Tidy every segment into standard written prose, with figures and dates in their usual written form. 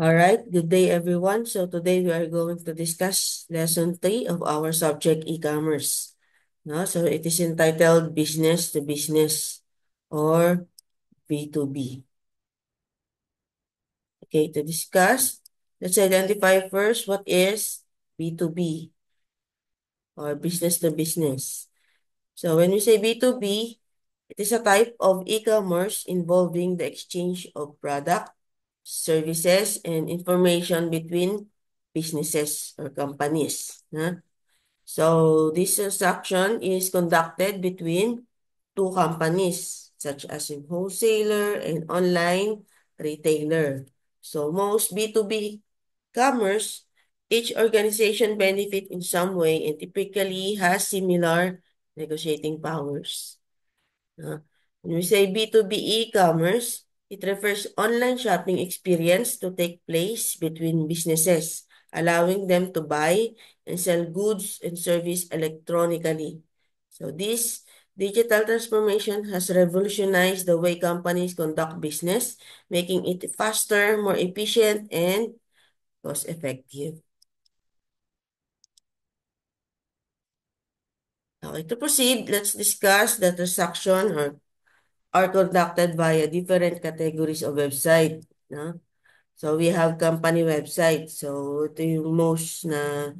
All right, good day everyone. So today we are going to discuss lesson 3 of our subject e-commerce. No, so it is entitled Business to Business or B2B. Okay, to discuss, let's identify first what is B2B or business to business. So when we say B2B, it is a type of e-commerce involving the exchange of product, services, and information between businesses or companies. So this transaction is conducted between two companies, such as a wholesaler and online retailer. So most B2B commerce, each organization benefit in some way and typically has similar negotiating powers. When we say B2B e-commerce, it refers online shopping experience to take place between businesses, allowing them to buy and sell goods and service electronically. So this digital transformation has revolutionized the way companies conduct business, making it faster, more efficient, and cost-effective. Okay, to proceed, let's discuss the transaction are conducted via different categories of website. No? So we have company website. So ito yung most na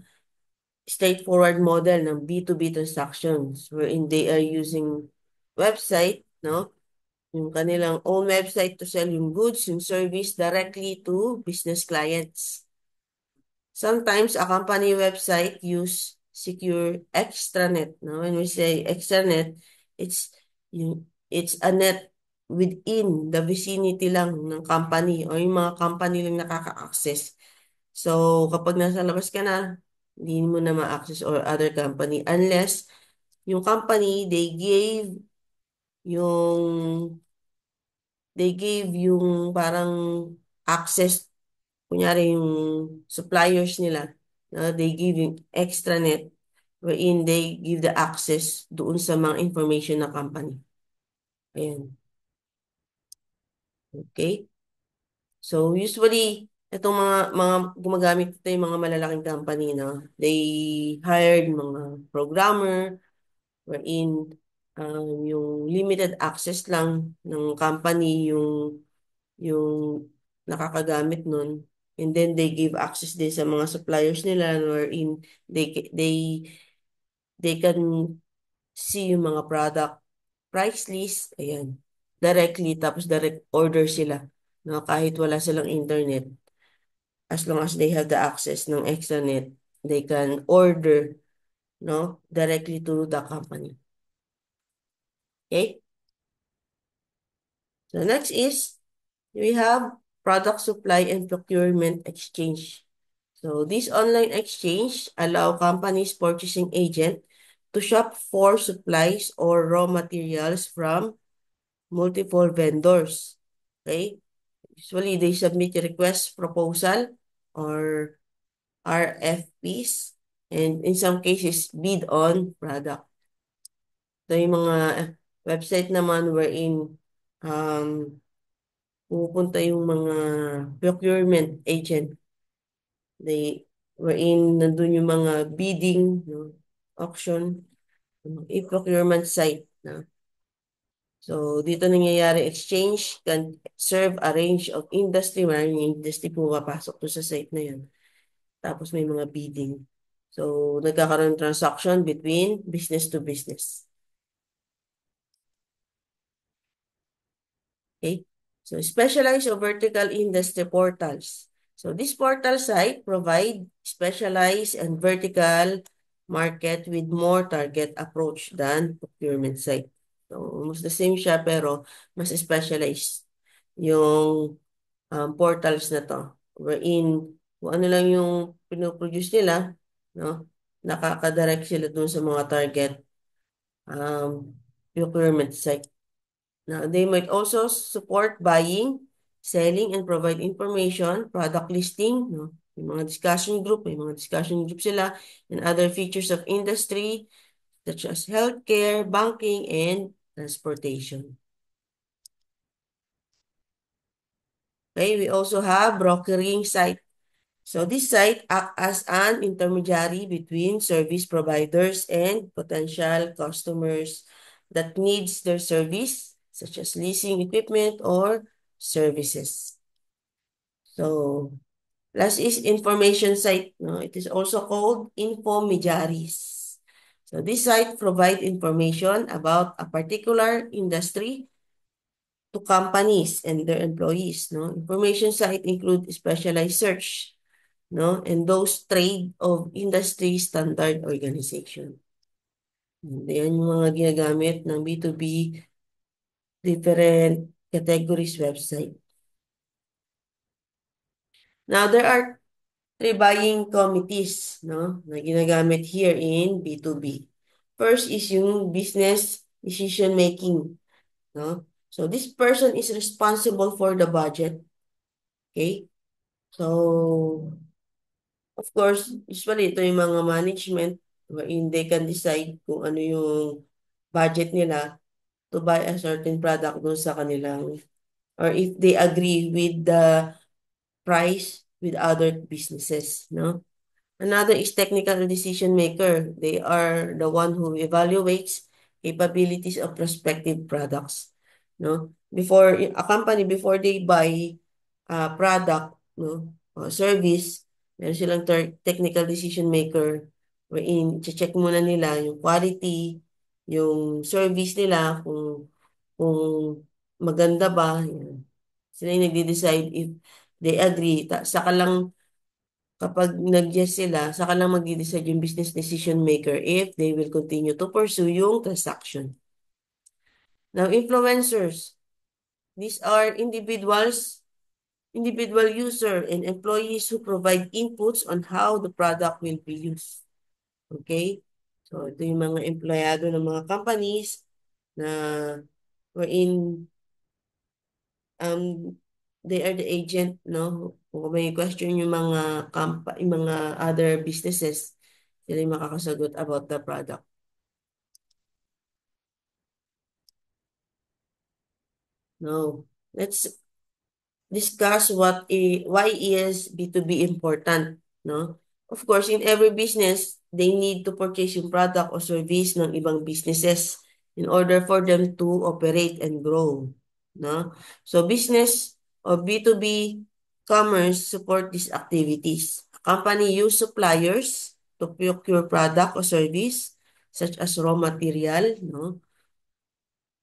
straightforward model ng B2B transactions wherein they are using website, no? Yung kanilang own website to sell yung goods, yung service directly to business clients. Sometimes a company website use secure extranet. No? When we say extranet, it's it's a net within the vicinity lang ng company o yung mga company lang nakaka-access. So, kapag nasa labas ka na, hindi mo na ma-access or other company unless yung company, yung they gave yung parang access. Kunyari yung suppliers nila, they give yung extranet wherein they give the access doon sa mga information ng company. Ayan. Okay? So usually, itong mga gumagamit ito yung mga malalaking company, no? They hired mga programmer wherein yung limited access lang ng company yung nakakagamit nun. And then they give access din sa mga suppliers nila wherein they can see yung mga product price list, ayan, directly, tapos direct order sila. No, kahit wala silang internet, as long as they have the access ng extranet, they can order, no, directly to the company. Okay? So next is we have product supply and procurement exchange. So this online exchange allow companies purchasing agent to shop for supplies or raw materials from multiple vendors. Okay? Usually they submit a request proposal or RFPs and in some cases bid on product. So yung mga website naman wherein um, pupunta yung mga procurement agent. They wherein nandun yung mga bidding, no, auction, e-procurement site. No? So, dito nangyayari exchange can serve a range of industry. Maraming industry pumapasok to sa site na yun. Tapos may mga bidding. So, nagkakaroon ng transaction between business to business. Okay? So, specialized or vertical industry portals. So, this portal site provide specialized and vertical market with more target approach than procurement site. So, almost the same siya pero mas specialized yung portals na to. Wherein, kung ano lang yung pinoproduce nila, no? Nakaka-direct sila dun sa mga target procurement site. Now, they might also support buying, selling, and provide information, product listing, no? Yung mga discussion group, may mga discussion group sila, and other features of industry, such as healthcare, banking, and transportation. Okay, we also have brokering site. So this site act as an intermediary between service providers and potential customers that needs their service, such as leasing equipment or services. So last is information site. No? It is also called infomediaries. So this site provide information about a particular industry to companies and their employees. No? Information site include specialized search, no? And those trade of industry standard organization. And yan yung mga ginagamit ng B2B different categories website. Now, there are three buying committees, no, na ginagamit here in B2B. First is yung business decision making, no? So, this person is responsible for the budget, okay? So, of course, usually ito yung mga management wherein they can decide kung ano yung budget nila to buy a certain product dun sa kanilang or if they agree with the price with other businesses, no? Another is technical decision maker. They are the one who evaluates capabilities of prospective products, no? Before a company, before they buy a product, no, or service, meron silang technical decision maker wherein check muna nila yung quality, yung service nila, kung maganda ba. Yan. Sila yung nagde-decide if they agree. Saka lang kapag nag-yes sila, saka lang mag-decide yung business decision maker if they will continue to pursue yung transaction. Now, influencers. These are individual user and employees who provide inputs on how the product will be used. Okay? So, ito yung mga empleyado ng mga companies na wherein they are the agent, no? Kung may question yung mga yung mga other businesses, sila yung makakasagot about the product. No. Let's discuss why is B2B important, no? Of course, in every business, they need to purchase yung product or service ng ibang businesses in order for them to operate and grow, no? So business or B2B commerce support these activities. A company use suppliers to procure product or service such as raw material, no?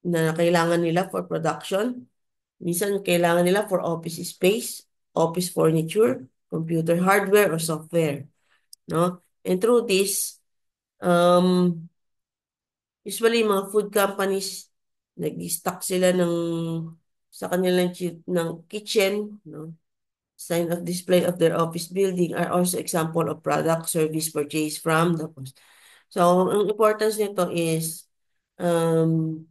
Na kailangan nila for production. Minsan, kailangan nila for office space, office furniture, computer hardware, or software. No? And through this, usually, mga food companies, nag-stock sila sa kanilang ng kitchen, no? Sign of display of their office building are also example of product service purchase from the post. So, ang importance nito is, um,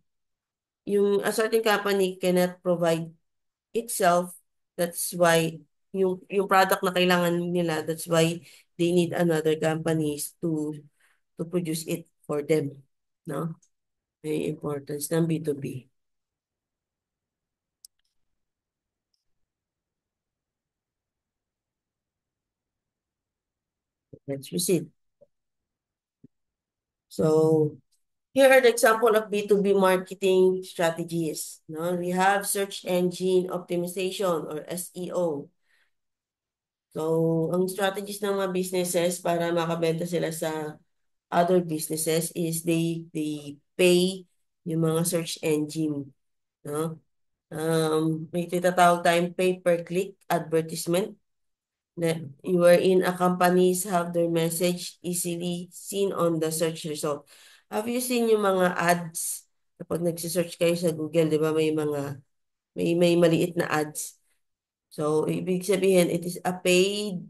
yung a certain company cannot provide itself. That's why yung product na kailangan nila, that's why they need another companies to produce it for them. No? May importance ng B2B. Let's proceed. So, here are the example of B2B marketing strategies. No? We have search engine optimization or SEO. So, ang strategies ng mga businesses para makabenta sila sa other businesses is they pay yung mga search engine, no? May tinatawag tayong pay-per-click advertisement na wherein a companies have their message easily seen on the search result. Have you seen yung mga ads kapag nagsisearch kayo sa Google, di ba may maliit na ads. So, ibig sabihin, it is a paid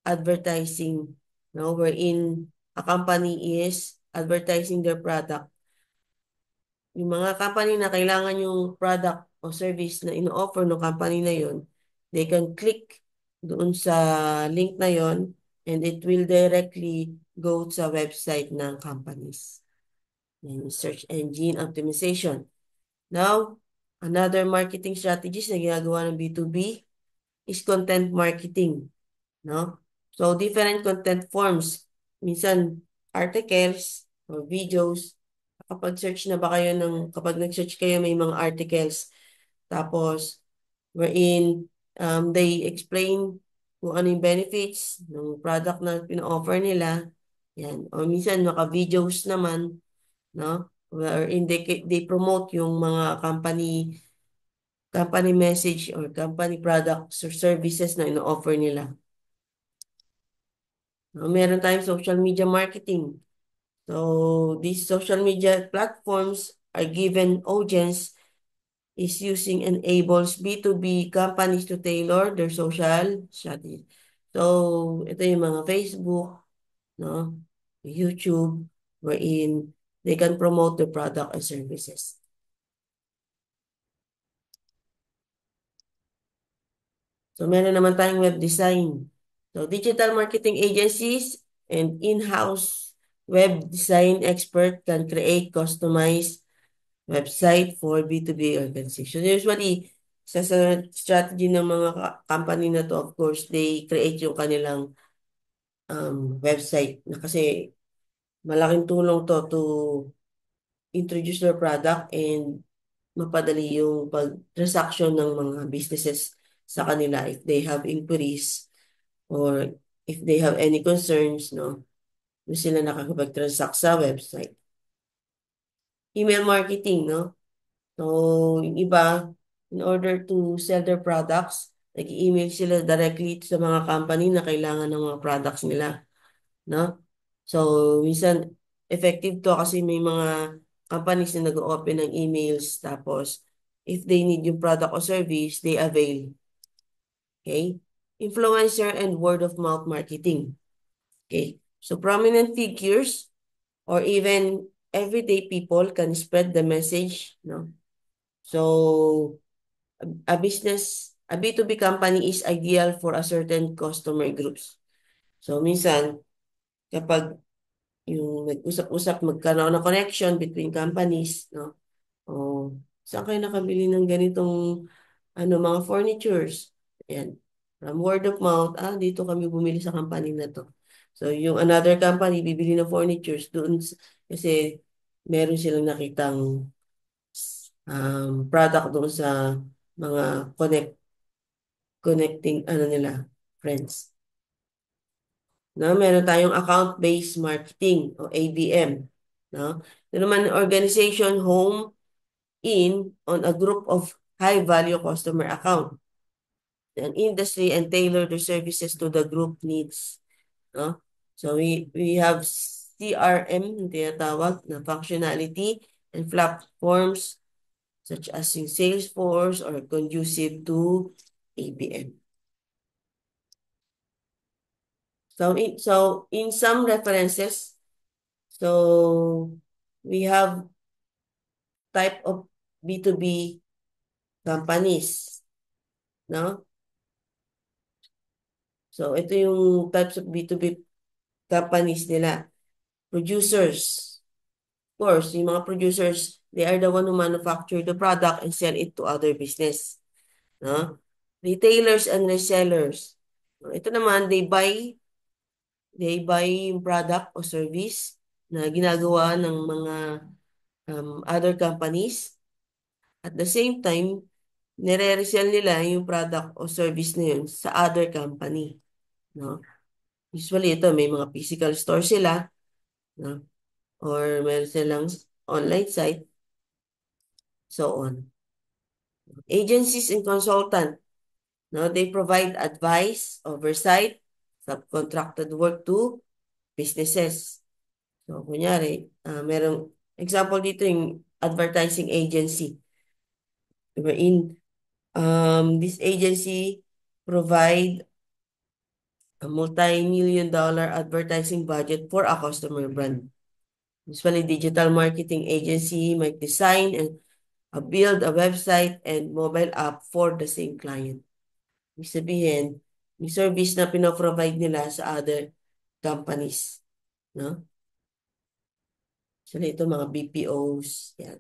advertising, no? Wherein a company is advertising their product. Yung mga company na kailangan yung product o service na ino-offer ng company na yon, they can click doon sa link na yon and it will directly go sa website ng companies. Yung search engine optimization. Now, another marketing strategies na ginagawa ng B2B is content marketing, no? So, different content forms. Minsan, articles or videos. Kapag nag-search kayo, may mga articles. Tapos, wherein they explain kung ano yung benefits ng product na pina-offer nila. Yan. O minsan, naka-videos naman, no? Wherein they promote yung mga company message or company products or services na ino-offer nila. No? Meron tayong social media marketing. So, these social media platforms are given audience is using enables B2B companies to tailor their social strategy. So, ito yung mga Facebook, no? YouTube, wherein they can promote their product and services. So, meron naman tayong web design. So, digital marketing agencies and in-house web design expert can create customized website for B2B organization. Usually, sa strategy ng mga company na to, of course, they create yung kanilang website na kasi malaking tulong to introduce their product and mapadali yung pag-transaction ng mga businesses sa kanila if they have inquiries or if they have any concerns, no? Doon sila nakakapag-transact sa website. Email marketing, no? So, yung iba, in order to sell their products, nag-email sila directly sa mga company na kailangan ng mga products nila, no? So, minsan, effective to kasi may mga companies na nag-open ng emails, tapos, if they need yung product or service, they avail. Okay? Influencer and word of mouth marketing. Okay? So, prominent figures or even everyday people can spread the message, no? So, a B2B company is ideal for a certain customer groups. So, minsan, kapag yung nag-usap-usap, magkaroon ng connection between companies, no? O, saan kayo nakabili ng ganitong, mga furnitures? Ayan. From word of mouth, dito kami bumili sa company na to. So, yung another company, bibili ng furnitures doon kasi meron silang nakitang product doon sa mga connecting nila, friends. No, meron tayong account-based marketing o ABM, no? Ito naman organization home in on a group of high-value customer account, an industry and tailor their services to the group needs, no? So we have CRM yung tinatawag na functionality and platforms such as yung Salesforce or conducive to ABM. So in some references, so we have type of B2B companies, no? So ito yung types of B2B companies nila. Producers. Of course, yung mga producers, they are the one who manufacture the product and sell it to other business, no? Retailers and resellers. Ito naman, they buy yung product o service na ginagawa ng mga other companies. At the same time, nire-resell nila yung product o service na yun sa other company, no? Usually ito, may mga physical store sila, no? Or meron silang online site, so on. Agencies and consultant, no? They provide advice, oversight, subcontracted work to businesses. So, kunyari, merong example dito yung advertising agency. Wherein, this agency provide a multi-million dollar advertising budget for a customer brand. Usually, digital marketing agency might design and build a website and mobile app for the same client. Ibig sabihin, yung service na pinoprovide nila sa other companies. No? So, ito mga BPOs. Yan.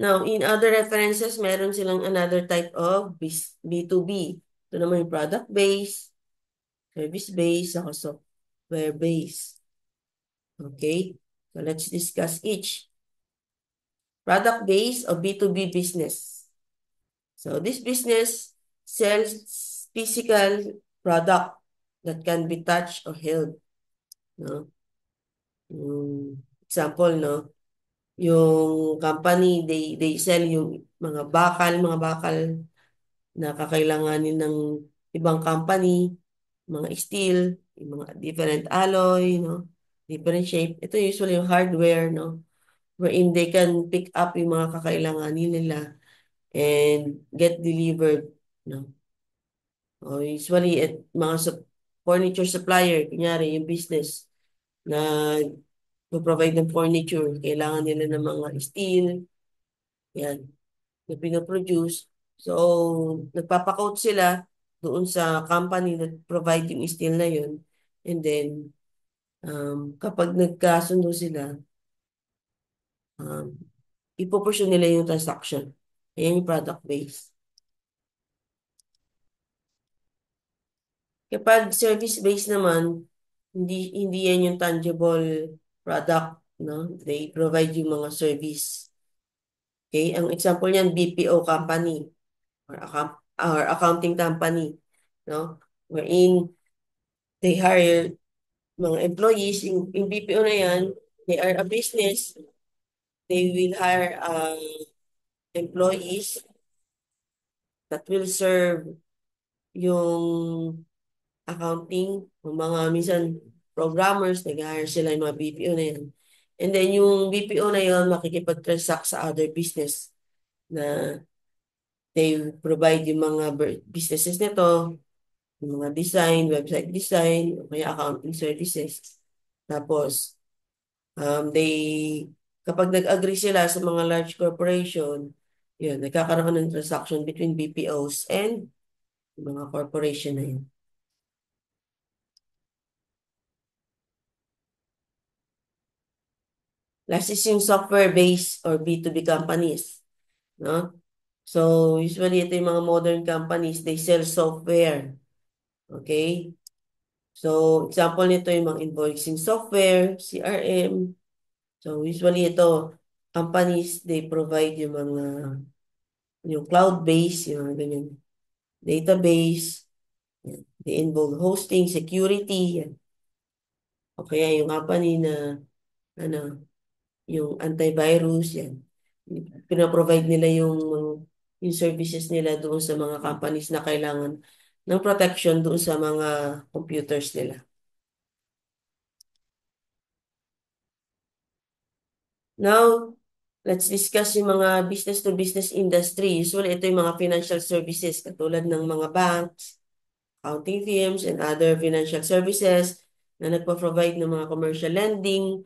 Now, in other references, meron silang another type of B2B. Ito naman yung product-based, service-based, saka software-based. Okay? So, let's discuss each. Product-based or B2B business. So, this business sells physical product that can be touched or held. No? Example, no? Yung company, they sell yung mga bakal na kakailanganin ng ibang company, mga steel, yung mga different alloy, no? Different shape. Ito usually yung hardware, no? Wherein they can pick up yung mga kakailanganin nila and get delivered, no? O usually, mga furniture supplier, kunyari yung business na provide ng furniture, kailangan nila ng mga steel, yan, na pinoproduce. So, nagpapakout sila doon sa company na provide yung steel na yun. And then, kapag nagkasundo sila, um, ipopursyon nila yung transaction. Ayan yung product base. Kapag service base naman, hindi yan yung tangible product, no? They provide yung mga service. Okay? Ang example niyan, BPO company or accounting company, no? Wherein they hire mga employees in BPO na yan, they are a business, they will hire employees that will serve yung accounting, yung mga minsan programmers, nag-hire sila yung mga BPO na yan. And then yung BPO na yun, makikipag-transact sa other business na they provide yung mga businesses nito, yung mga design, website design, o kaya accounting services. Tapos, they, kapag nag-agree sila sa mga large corporation, yun, nagkakaroon ng transaction between BPOs and yung mga corporation na yun. Last is yung software-based or B2B companies. No? So, usually ito yung mga modern companies, they sell software. Okay? So, example nito yung mga invoicing software, CRM. So, usually ito, companies, they provide yung cloud-based, yung mga ganyan, database, yan. They involve hosting, security, yan. O kaya yung company na, ano, yung antivirus, yan. Pinaprovide nila yung services nila doon sa mga companies na kailangan ng protection doon sa mga computers nila. Now, let's discuss yung mga business-to-business industry. Usually, ito yung mga financial services katulad ng mga banks, accounting firms, and other financial services na nagpo-provide ng mga commercial lending,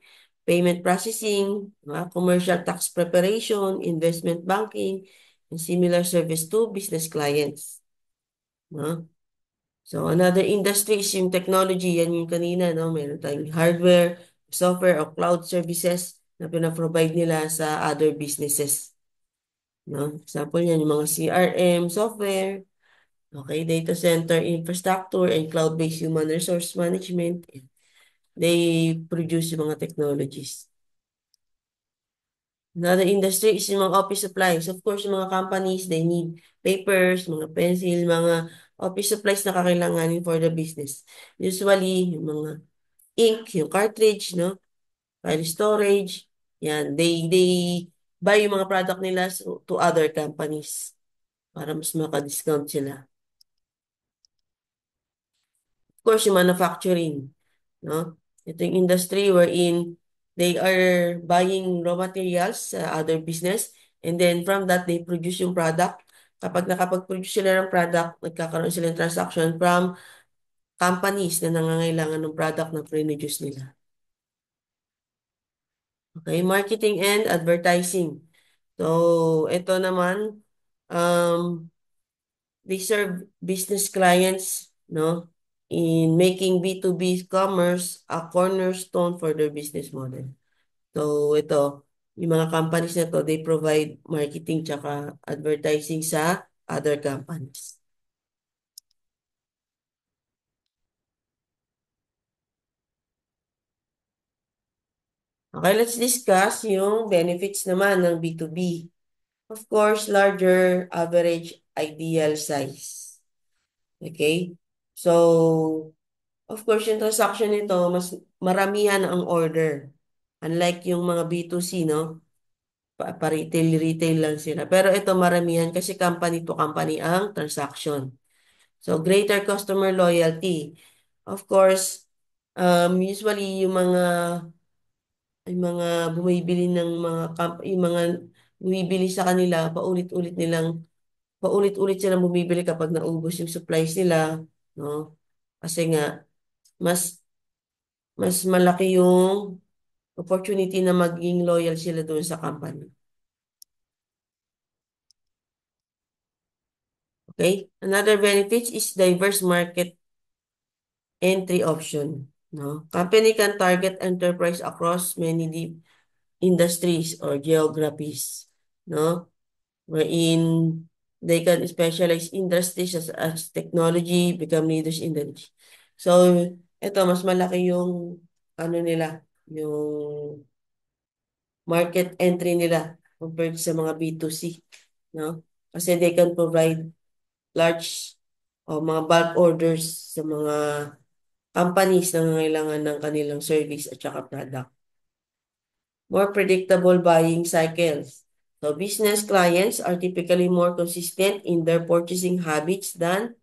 payment processing, mga commercial tax preparation, investment banking, and similar service to business clients. No? So, another industry is yung technology. Yan yung kanina, no? Meron tayong hardware, software, o cloud services na pinaprovide nila sa other businesses. No? Example yan, yung mga CRM software, okay, data center infrastructure, and cloud-based human resource management. They produce yung mga technologies. Another industry is yung mga office supplies. Of course, yung mga companies, they need papers, mga pencil, mga office supplies na kakailanganin for the business. Usually, yung mga ink, yung cartridge, no? File storage. Yan. They buy yung mga product nila to other companies para mas maka-discount sila. Of course, yung manufacturing, no? Ito yung industry wherein they are buying raw materials sa other business and then from that, they produce yung product. Kapag nakapag-produce sila ng product, nagkakaroon sila ng transaction from companies na nangangailangan ng product na produce nila. Okay, marketing and advertising. So, ito naman, they serve business clients, no, in making B2B commerce a cornerstone for their business model. So, ito, yung mga companies na to, they provide marketing tsaka advertising sa other companies. Okay, let's discuss yung benefits naman ng B2B. Of course, larger average ideal size. Okay? So, of course, yung transaction nito, mas maramihan ang order. Unlike yung mga B2C, no? Pa-retail lang sila. Pero ito maramihan kasi company to company ang transaction. So, greater customer loyalty. Of course, usually yung mga bumibili ng yung mga bumibili sa kanila, paulit-ulit silang bumibili kapag naubos yung supplies nila, no? Kasi nga, mas, mas malaki yung opportunity na maging loyal sila doon sa company. Okay? Another benefit is diverse market entry option. No? Company can target enterprise across many industries or geographies. No? Wherein they can specialize industries as technology, become leaders in the niche. So, ito, mas malaki yung ano nila, yung market entry nila compared sa mga B2C. No? Kasi they can provide large o mga bulk orders sa mga companies na nangailangan ng kanilang service at saka product. More predictable buying cycles. So business clients are typically more consistent in their purchasing habits than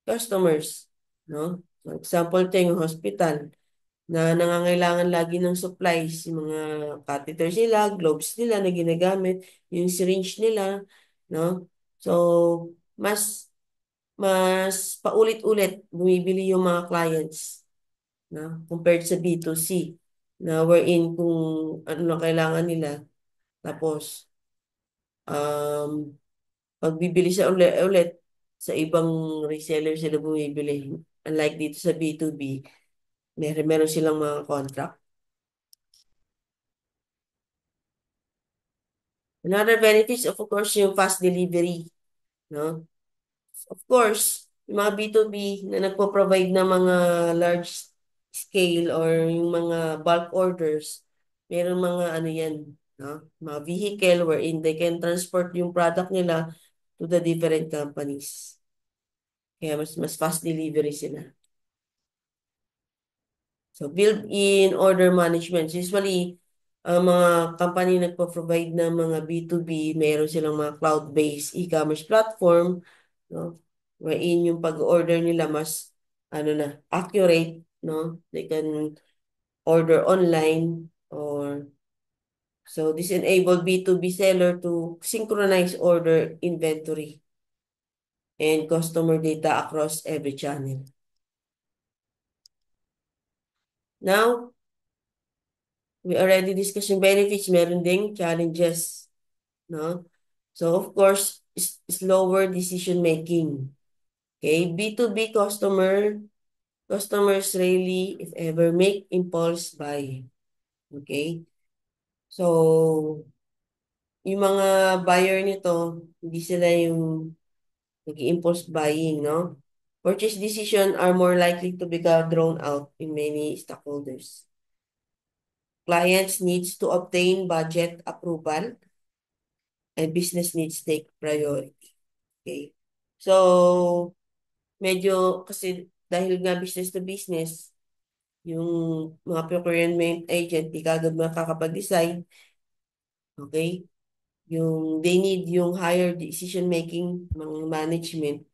customers. No? For example, ito yung hospital na nangangailangan lagi ng supplies, yung mga catheters nila, gloves nila na ginagamit, yung syringe nila, no? So, mas paulit-ulit bumibili yung mga clients na compared sa B2C na wherein kung ano lang kailangan nila tapos um pagbibili sa ulit sa ibang reseller sila bumibili, unlike dito sa B2B meron silang mga contract. Another benefits of course yung fast delivery, no? Of course, yung mga B2B na nagpo-provide ng mga large scale or yung mga bulk orders, meron mga ano yan, no? Mga vehicle wherein they can transport yung product nila to the different companies. Kaya mas fast delivery sila. So, built-in order management. Usually, ang mga company nagpo-provide ng mga B2B, meron silang mga cloud-based e-commerce platform, no? Wherein yung pag-order nila mas ano na, accurate, no? They can order online or so this enable B2B seller to synchronize order inventory and customer data across every channel. Now, we already discussed yung benefits, meron ding challenges, no? So, of course, slower decision making. Okay, B2B customers really, if ever, make impulse buy. Okay? So, yung mga buyer nito, hindi sila yung nag-impulse buying, no? Purchase decision are more likely to become drawn out in many stakeholders. Clients needs to obtain budget approval and business needs take priority. Okay? So, medyo kasi dahil nga business to business, yung mga procurement agent, di kagad makakapag-decide, okay? Yung they need yung higher decision making ng management.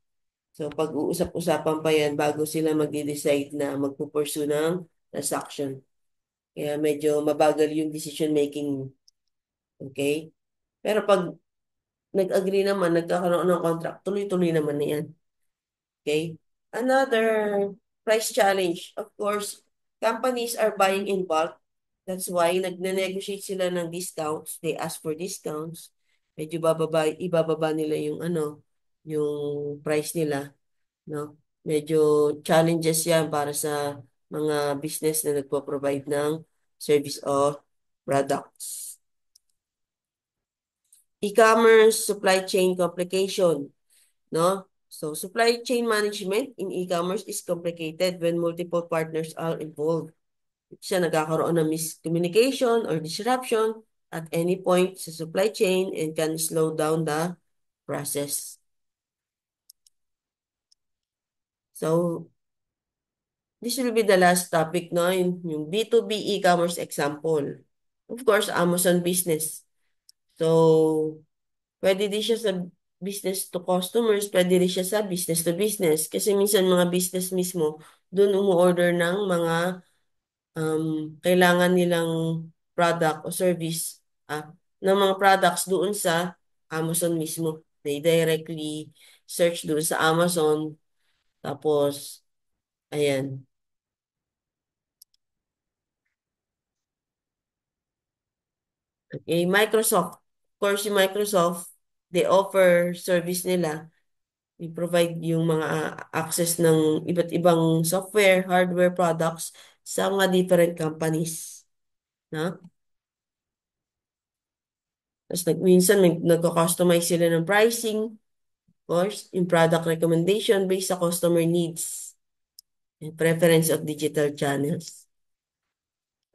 So pag-uusap-usapan pa yan bago sila magde-decide na magpupursue ng transaction. Kaya medyo mabagal yung decision making. Okay? Pero pag nag-agree naman, nagkakaroon ng contract, tuloy-tuloy naman na yan. Okay? Another price challenge. Of course, companies are buying in bulk. That's why nagne-negotiate sila ng discounts. They ask for discounts. Medyo ibababa nila yung yung price nila, no? Medyo challenges yan para sa mga business na nagpo-provide ng service or products. E-commerce supply chain complication, no? So supply chain management in e-commerce is complicated when multiple partners are involved. Siya nagkakaroon ng miscommunication or disruption at any point sa supply chain and can slow down the process. So, this will be the last topic, no? Yung B2B e-commerce example. Of course, Amazon business. So, pwede din siya sa business to customers, pwede din siya sa business to business. Kasi minsan mga business mismo, doon umu-order ng mga kailangan nilang product o service ng mga products doon sa Amazon mismo. They directly search doon sa Amazon. Tapos, ayan. Okay, Microsoft. Of course, yung Microsoft, they offer service nila. They provide yung mga access ng iba't ibang software, hardware products sa mga different companies. No? Tapos minsan nagko-customize sila ng pricing, of course, yung product recommendation based sa customer needs and preference of digital channels.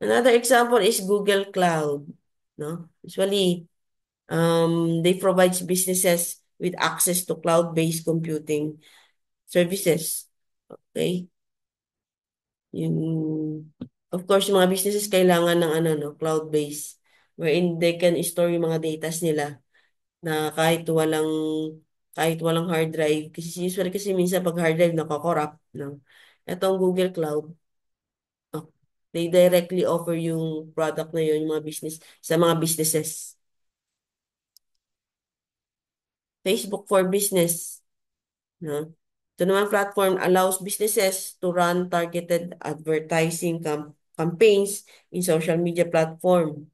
Another example is Google Cloud. No? Usually, they provide businesses with access to cloud-based computing services. Okay? Yung, of course, yung mga businesses kailangan ng ano, no, cloud-based wherein they can store yung mga data nila na kahit walang hard drive. Kasi usually kasi minsan pag hard drive nakakorrupt. No? Itong Google Cloud, oh, they directly offer yung product na yun, yung mga business, sa mga businesses. Facebook for Business. No? Ito naman platform allows businesses to run targeted advertising campaigns in social media platform.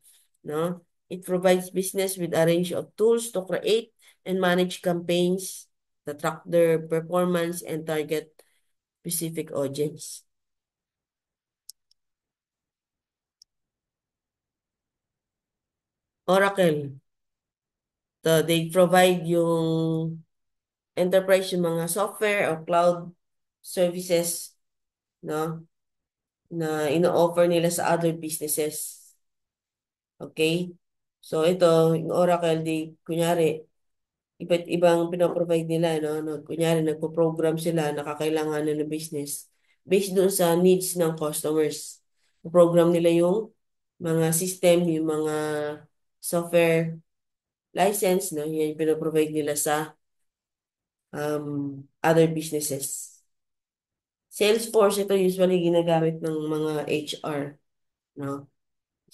No? It provides business with a range of tools to create and manage campaigns that track their performance and target specific audience. Oracle. They provide yung enterprise yung mga software or cloud services, no, na ino-offer nila sa other businesses. Okay? So ito, yung Oracle, kunyari, iba't ibang pinaprovide nila, no? Kunyari, nagpo-program sila, nakakailangan ng business. Based doon sa needs ng customers. Program nila yung mga system, yung mga software license, no? Yan yung pinaprovide nila sa other businesses. Salesforce, ito usually ginagamit ng mga HR, no?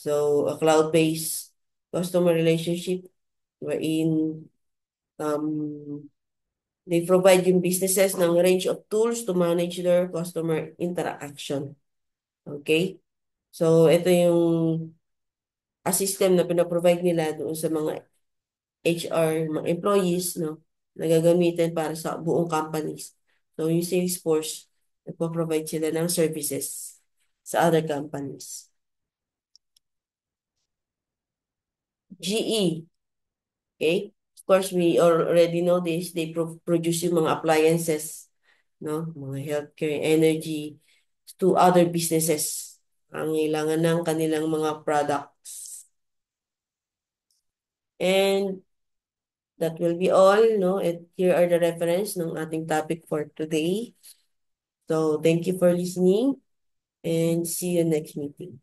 So, a cloud-based customer relationship wherein um, they provide yung businesses ng range of tools to manage their customer interaction. Okay? So, ito yung a system na pinaprovide nila doon sa mga HR, mga employees, no, na gagamitin para sa buong companies. So, yung Salesforce, nagpo-provide sila ng services sa other companies. GE, okay? Of course, we already know this. They produce yung mga appliances, no? Mga healthcare, energy, to other businesses. Ang kailangan ng kanilang mga products. And that will be all, no? And here are the reference ng ating topic for today. So, thank you for listening and see you next meeting.